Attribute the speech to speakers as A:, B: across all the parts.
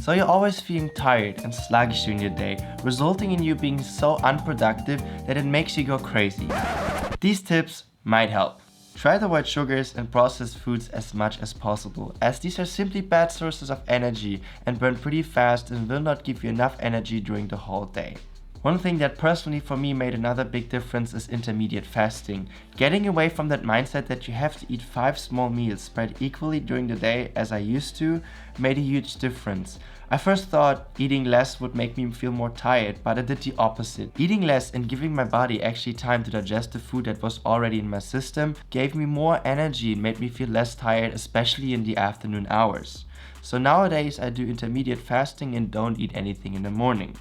A: So you're always feeling tired and sluggish during the day, resulting in you being so unproductive that it makes you go crazy. These tips might help. Try to avoid sugars and processed foods as much as possible, as these are simply bad sources of energy and burn pretty fast and will not give you enough energy during the whole day. One thing that personally for me made another big difference is intermediate fasting. Getting away from that mindset that you have to eat 5 small meals spread equally during the day as I used to made a huge difference. I first thought eating less would make me feel more tired, but I did the opposite. Eating less and giving my body actually time to digest the food that was already in my system gave me more energy and made me feel less tired, especially in the afternoon hours. So nowadays I do intermediate fasting and don't eat anything in the morning.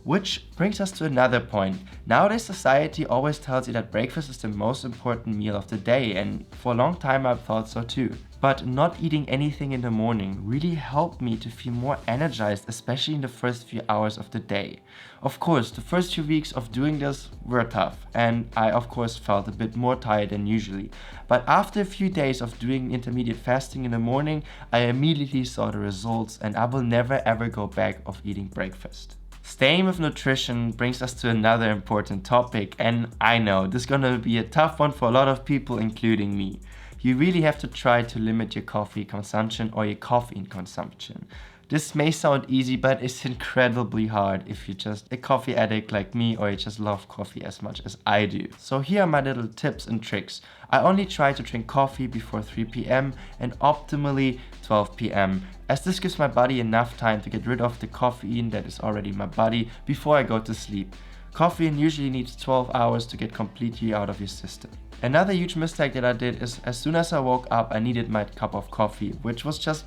A: Which brings us to another point. Nowadays society always tells you that breakfast is the most important meal of the day, and for a long time I've thought so too. But not eating anything in the morning really helped me to feel more energized, especially in the first few hours of the day. Of course, the first few weeks of doing this were tough, and I of course felt a bit more tired than usually. But after a few days of doing intermediate fasting in the morning, I immediately saw the results, and I will never ever go back of eating breakfast. Staying with nutrition brings us to another important topic, and I know this is gonna be a tough one for a lot of people, including me. You really have to try to limit your coffee consumption or your caffeine consumption. This may sound easy, but it's incredibly hard if you're just a coffee addict like me or you just love coffee as much as I do. So here are my little tips and tricks. I only try to drink coffee before 3 p.m. and optimally 12 p.m. as this gives my body enough time to get rid of the caffeine that is already in my body before I go to sleep. Caffeine usually needs 12 hours to get completely out of your system. Another huge mistake that I did is as soon as I woke up I needed my cup of coffee, which was just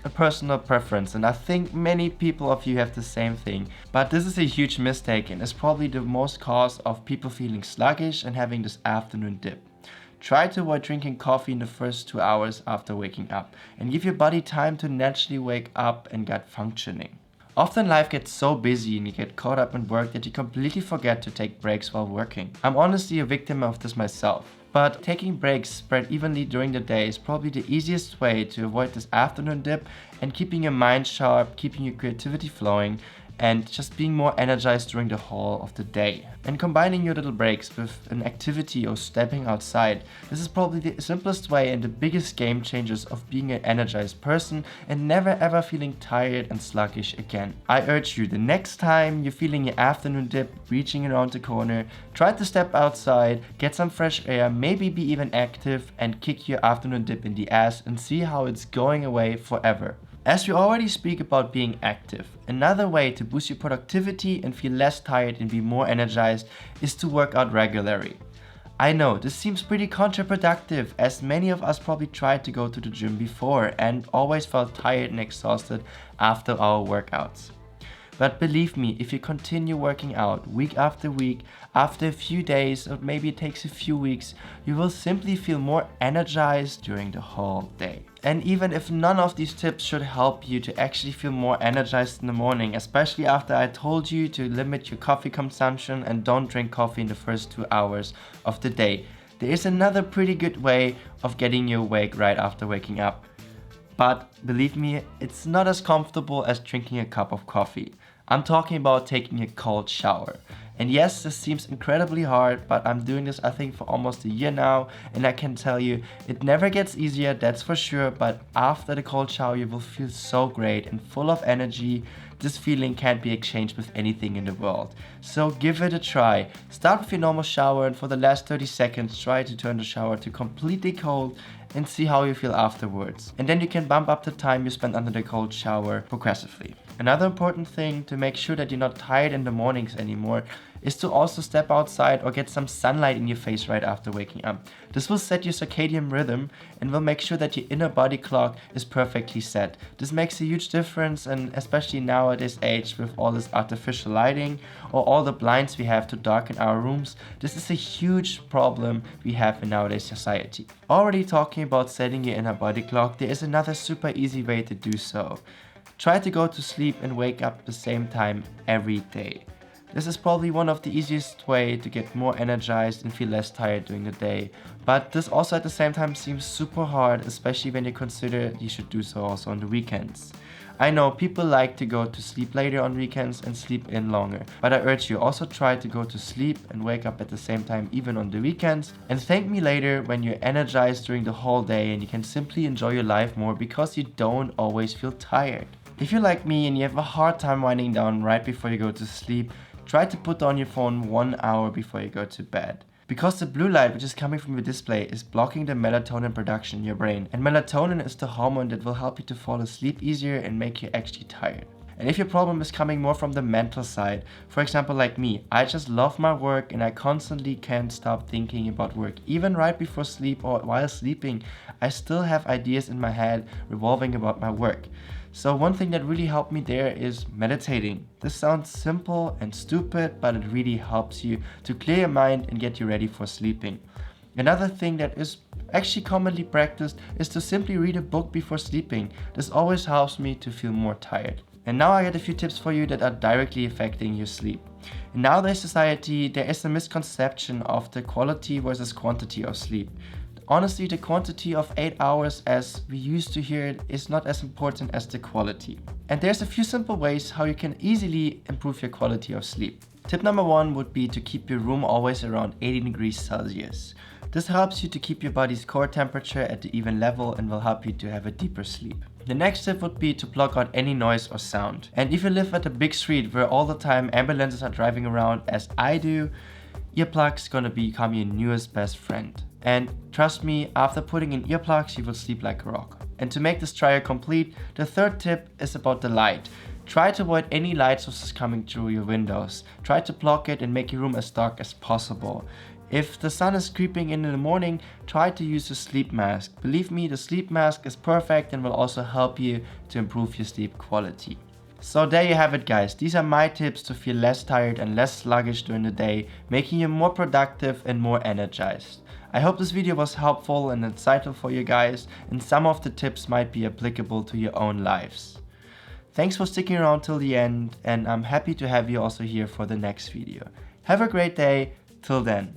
A: a personal preference, and I think many people of you have the same thing. But this is a huge mistake and is probably the most cause of people feeling sluggish and having this afternoon dip. Try to avoid drinking coffee in the first 2 hours after waking up and give your body time to naturally wake up and get functioning. Often life gets so busy and you get caught up in work that you completely forget to take breaks while working. I'm honestly a victim of this myself. But taking breaks spread evenly during the day is probably the easiest way to avoid this afternoon dip and keeping your mind sharp, keeping your creativity flowing, and just being more energized during the whole of the day. And combining your little breaks with an activity or stepping outside, this is probably the simplest way and the biggest game changers of being an energized person and never ever feeling tired and sluggish again. I urge you, the next time you're feeling your afternoon dip reaching around the corner, try to step outside, get some fresh air, maybe be even active and kick your afternoon dip in the ass and see how it's going away forever. As we already speak about being active, another way to boost your productivity and feel less tired and be more energized is to work out regularly. I know this seems pretty counterproductive, as many of us probably tried to go to the gym before and always felt tired and exhausted after our workouts. But believe me, if you continue working out week after week, after a few days or maybe it takes a few weeks, you will simply feel more energized during the whole day. And even if none of these tips should help you to actually feel more energized in the morning, especially after I told you to limit your coffee consumption and don't drink coffee in the first 2 hours of the day, there is another pretty good way of getting you awake right after waking up. But believe me, it's not as comfortable as drinking a cup of coffee. I'm talking about taking a cold shower. And yes, this seems incredibly hard, but I'm doing this I think for almost a year now, and I can tell you, it never gets easier, that's for sure, but after the cold shower you will feel so great and full of energy. This feeling can't be exchanged with anything in the world. So give it a try. Start with your normal shower and for the last 30 seconds try to turn the shower to completely cold and see how you feel afterwards. And then you can bump up the time you spend under the cold shower progressively. Another important thing to make sure that you're not tired in the mornings anymore is to also step outside or get some sunlight in your face right after waking up. This will set your circadian rhythm and will make sure that your inner body clock is perfectly set. This makes a huge difference, and especially now at this age with all this artificial lighting or all the blinds we have to darken our rooms, this is a huge problem we have in nowadays society. Already talking about setting your inner body clock, there is another super easy way to do so. Try to go to sleep and wake up at the same time every day. This is probably one of the easiest way to get more energized and feel less tired during the day. But this also at the same time seems super hard, especially when you consider you should do so also on the weekends. I know people like to go to sleep later on weekends and sleep in longer, but I urge you also try to go to sleep and wake up at the same time even on the weekends, and thank me later when you're energized during the whole day and you can simply enjoy your life more because you don't always feel tired. If you're like me and you have a hard time winding down right before you go to sleep, try to put on your phone 1 hour before you go to bed. Because the blue light which is coming from your display is blocking the melatonin production in your brain, and melatonin is the hormone that will help you to fall asleep easier and make you actually tired. And if your problem is coming more from the mental side, for example like me, I just love my work and I constantly can't stop thinking about work. Even right before sleep or while sleeping, I still have ideas in my head revolving about my work. So one thing that really helped me there is meditating. This sounds simple and stupid, but it really helps you to clear your mind and get you ready for sleeping. Another thing that is actually commonly practiced is to simply read a book before sleeping. This always helps me to feel more tired. And now I got a few tips for you that are directly affecting your sleep. In nowadays society, there is a misconception of the quality versus quantity of sleep. Honestly, the quantity of 8 hours as we used to hear it is not as important as the quality. And there's a few simple ways how you can easily improve your quality of sleep. Tip number 1 would be to keep your room always around 80 degrees Celsius. This helps you to keep your body's core temperature at the even level and will help you to have a deeper sleep. The next tip would be to block out any noise or sound. And if you live at a big street where all the time ambulances are driving around as I do, earplugs gonna become your newest best friend. And trust me, after putting in earplugs, you will sleep like a rock. And to make this trial complete, the third tip is about the light. Try to avoid any light sources coming through your windows. Try to block it and make your room as dark as possible. If the sun is creeping in the morning, try to use a sleep mask. Believe me, the sleep mask is perfect and will also help you to improve your sleep quality. So there you have it guys, these are my tips to feel less tired and less sluggish during the day, making you more productive and more energized. I hope this video was helpful and insightful for you guys, and some of the tips might be applicable to your own lives. Thanks for sticking around till the end, and I'm happy to have you also here for the next video. Have a great day, till then.